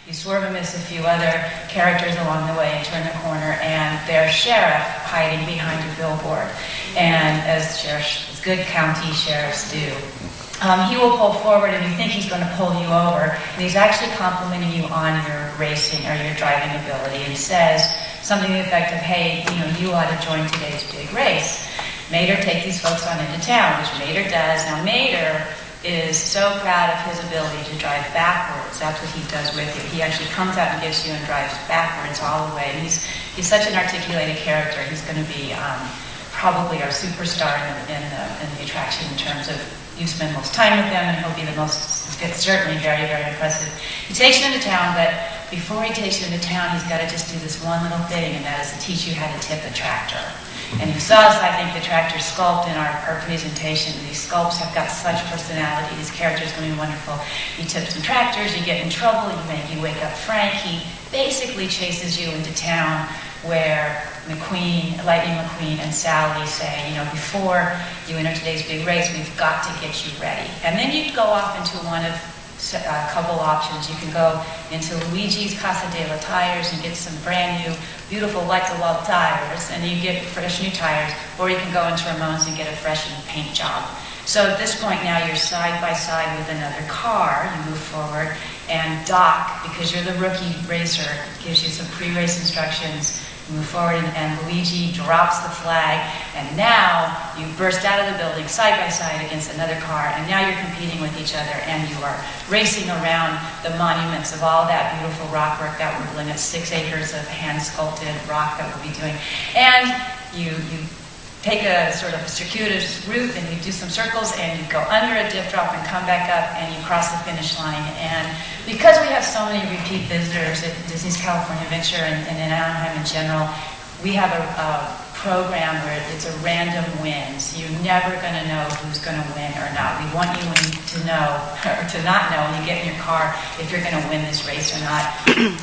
You swerve and miss a few other characters along the way and turn the corner, and there's sheriff hiding behind a billboard. And as good county sheriffs do, he will pull forward and you think he's going to pull you over, and he's actually complimenting you on your racing or your driving ability and says something to the effect of, hey, you ought to join today's big race. Mater, take these folks on into town, which Mater does. Now Mater is so proud of his ability to drive backwards. That's what he does with you. He actually comes out and gets you and drives backwards all the way. And he's such an articulated character. He's going to be probably our superstar in the attraction in terms of you spend most time with them, and he'll be certainly very, very impressive. He takes you into town, but before he takes you into town, he's got to just do this one little thing, and that is to teach you how to tip a tractor. And you saw us, I think, the tractor sculpt in our presentation. These sculpts have got such personality. These characters are going to be wonderful. You tip some tractors, you get in trouble, you wake up Frank. He basically chases you into town where Lightning McQueen and Sally say, before you enter today's big race, we've got to get you ready. And then you go off into one of a couple options. You can go into Luigi's Casa de la Tires and get some brand new, beautiful like-the-wall tires, and you get fresh new tires, or you can go into Ramon's and get a fresh new paint job. So at this point now, you're side by side with another car. You move forward, and Doc, because you're the rookie racer, gives you some pre-race instructions. You move forward, and Luigi drops the flag, and now you burst out of the building side by side against another car, and now you're competing with each other, and you are racing around the monuments of all that beautiful rock work that we're doing. It's 6 acres of hand-sculpted rock that we'll be doing. And you take a sort of circuitous route, and you do some circles, and you go under a dip drop and come back up, and you cross the finish line. And because we have so many repeat visitors at Disney's California Adventure and in Anaheim in general, we have a program where it's a random win. So you're never going to know who's going to win or not. We want you to know, or to not know when you get in your car if you're going to win this race or not.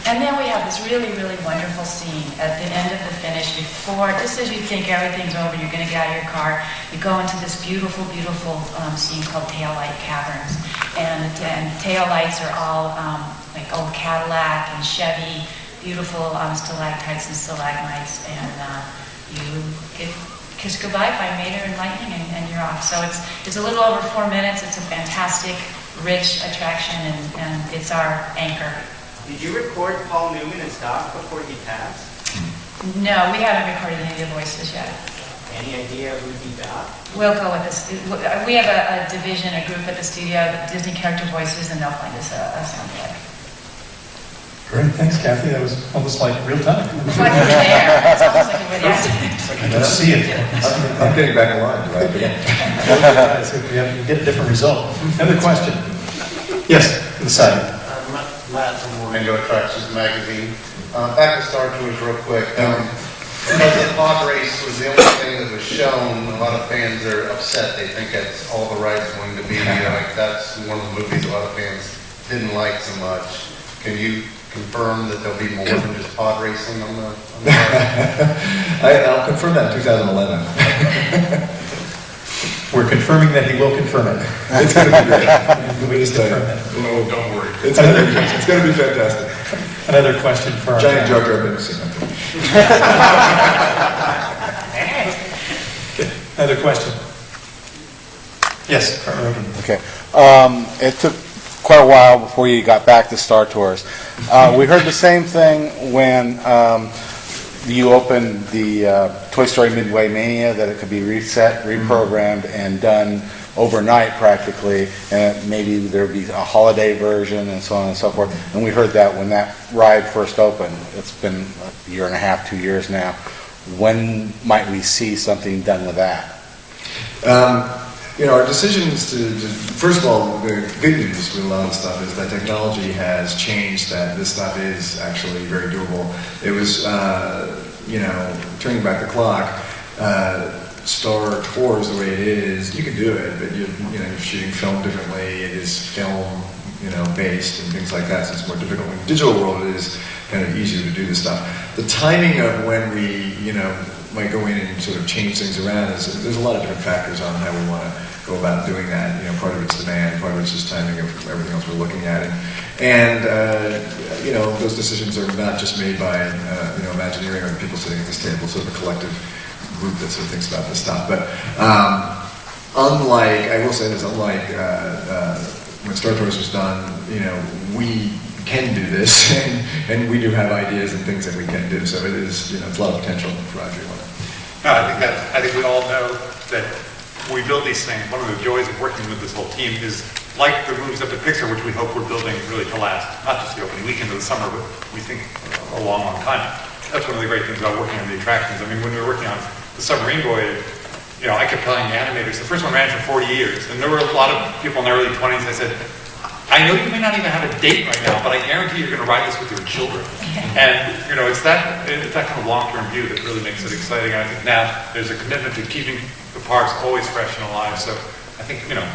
And then we have this really, really wonderful scene at the end of the finish before, just as you think everything's over, you're going to get out of your car, you go into this beautiful, beautiful scene called Taillight Caverns. And tail lights are all like old Cadillac and Chevy, beautiful stalactites and stalagmites, and you get kissed goodbye by Mater and Lightning, and you're off. So it's a little over 4 minutes. It's a fantastic, rich attraction, and it's our anchor. Did you record Paul Newman as Doc before he passed? No, we haven't recorded any of the voices yet. Any idea who'd be Doc? We'll go with this. We have a division, a group at the studio, Disney Character Voices, and they'll find us a soundtrack. Great, thanks, Kathy. That was almost like real time. It's like you were there. It's almost like you were there. I can see it. I'm getting back in line, right? We have to get a different result. Another question? Yes, to the side. Matt from Orlando Attractions Magazine. Back to Star Tours real quick. The pod race was the only thing that was shown. A lot of fans are upset. They think that's all the ride's going to be. Like that's one of the movies a lot of fans didn't like so much. Can you confirm that there'll be more than just pod racing on the ride? I'll confirm that in 2011. We're confirming that he will confirm it. It's going to be great. We just confirm it. No, don't worry. It's going to be fantastic. Another question for our Giant Jar Jar Binks. Another question. Yes, Rogan. Okay. It took quite a while before you got back to Star Tours. We heard the same thing when you opened the Toy Story Midway Mania, that it could be reset, reprogrammed, and done overnight practically, and maybe there would be a holiday version and so on and so forth. And we heard that when that ride first opened. It's been a year and a half, 2 years now. When might we see something done with that? Our decision is to, first of all, the good news with a lot of stuff is that technology has changed, that this stuff is actually very doable. It was, turning back the clock, Star Tours the way it is, you can do it, but you're shooting film differently. It is film, based and things like that, so it's more difficult. In the digital world, it is kind of easier to do this stuff. The timing of when we, might go in and sort of change things around there's a lot of different factors on how we want to go about doing that. You know, part of it's demand, part of it's just timing of everything else we're looking at. And you know, those decisions are not just made by you know, Imagineering or the people sitting at this table, sort of a collective group that sort of thinks about this stuff. But unlike, I will say this, unlike when Star Tours was done, you know, we can do this, and we do have ideas and things that we can do. So it is, you know, it's a lot of potential for Roger. No, I think we all know that when we build these things, one of the joys of working with this whole team is, like the movies up at Pixar, which we hope we're building really to last, not just the opening weekend of the summer, but we think a long, long time. That's one of the great things about working on the attractions. I mean, when we were working on the submarine voyage, you know, I kept telling the animators, the first one ran for 40 years, and there were a lot of people in their early 20s. I said, I know you may not even have a date right now, but I guarantee you're going to ride this with your children. And, you know, it's that kind of long-term view that really makes it exciting. And I think now there's a commitment to keeping the parks always fresh and alive. So I think, you know,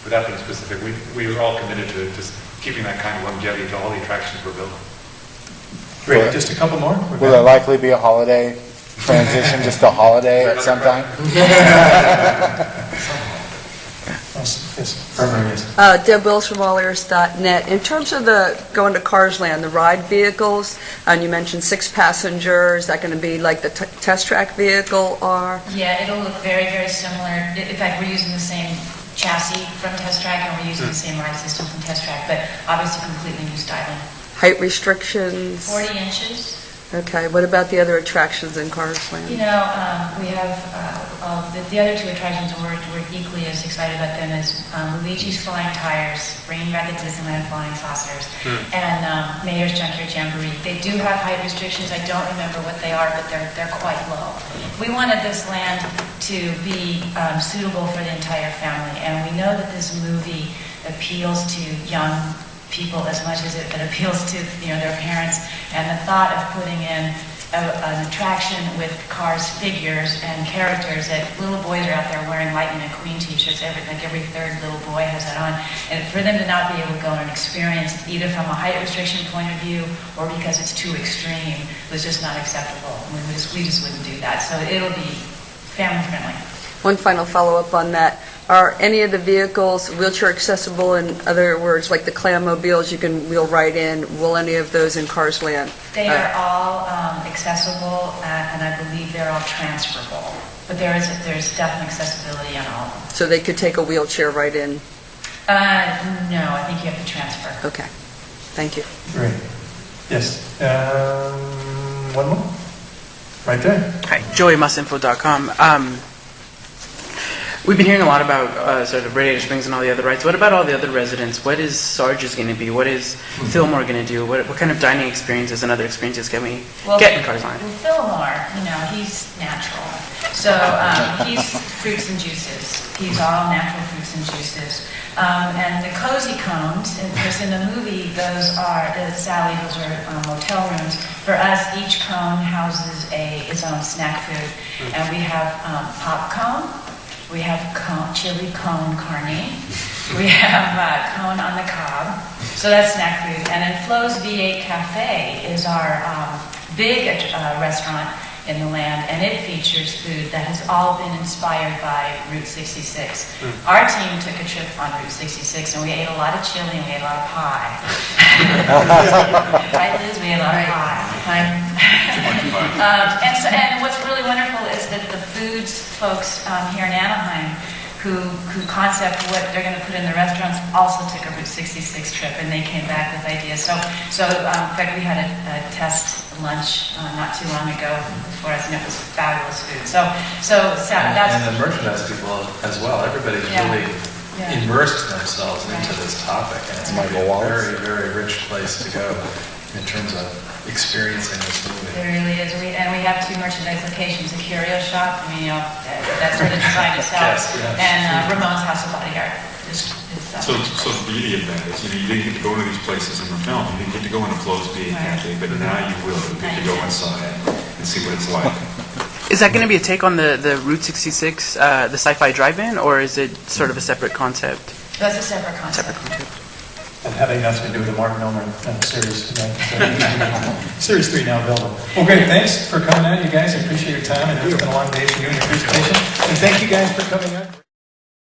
without being specific, we are all committed to just keeping that kind of longevity to all the attractions we're building. Great, just a couple more? Will there likely be a holiday transition, just a holiday at some time? Yes. Deb Wills from allears.net. In terms of going to Cars Land, the ride vehicles, and you mentioned 6 passengers, is that going to be like the test track vehicle or? Yeah, it'll look very, very similar. In fact, we're using the same chassis from Test Track, and we're using the same ride system from Test Track, but obviously completely new styling. Height restrictions? 40 inches. Okay, what about the other attractions in Cars Land? You know, we have the other 2 attractions, we're equally as excited about them as Luigi's Flying Tires, bringing back the Disneyland Flying Saucers, and Mayor's Junkyard Jamboree. They do have height restrictions. I don't remember what they are, but they're quite low. We wanted this land to be suitable for the entire family, and we know that this movie appeals to young people as much as it appeals to, you know, their parents, and the thought of putting in an attraction with Cars figures and characters that little boys are out there wearing Lightning McQueen t-shirts, every third little boy has that on, and for them to not be able to go and experience either from a height restriction point of view or because it's too extreme was just not acceptable. I mean, we just wouldn't do that. So it'll be family friendly. One final follow-up on that. Are any of the vehicles wheelchair accessible? In other words, like the Clam-mobiles you can wheel right in, will any of those in Cars Land? They are all accessible, and I believe they're all transferable. But there's definitely accessibility on all of them. So they could take a wheelchair right in? No, I think you have to transfer. Okay. Thank you. Great. Yes. One more? Right there. Hi, joeymusinfo.com. We've been hearing a lot about sort of Radiator Springs and all the other rides. What about all the other residents? What is Sarge's going to be? What is Fillmore going to do? What kind of dining experiences and other experiences can we get in Cars Land? Well, Fillmore, you know, he's natural. So he's fruits and juices. He's all natural fruits and juices. And the cozy cones, because in the movie, those are motel rooms. For us, each cone houses its own snack food. And we have pop cone. We have chili cone carne. We have cone on the cob. So that's snack food. And then Flo's V8 Cafe is our big restaurant in the land, and it features food that has all been inspired by Route 66. Our team took a trip on Route 66, and we ate a lot of chili and we ate a lot of pie. Right, Liz? We ate a lot of pie. And what's really wonderful is that the foods folks here in Anaheim who concept what they're going to put in the restaurants also took a Route 66 trip, and they came back with ideas. So in fact, we had a test lunch not too long ago for us, and it was fabulous food. That's and the merchandise people as well. Everybody's really immersed themselves into this topic, and it's a very, very rich place to go in terms of experiencing this movie. It really is. And we have 2 merchandise locations, a curio shop, I mean, you know, that's where the design itself, and Ramon's House of Body Art. So the beauty of that is, you know, you didn't get to go to these places in the film. You didn't get to go into Flo's V8 Cafe, but now you will. You get to go inside and see what it's like. Is that going to be a take on the Route 66, the Sci-Fi Drive-In, or is it sort of a separate concept? That's a separate concept. And having nothing to do with the Mark Milner series. Series 3 now available. Well, great. Thanks for coming out, you guys. I appreciate your time. I know it's been a long day for you and your presentation. And thank you guys for coming out.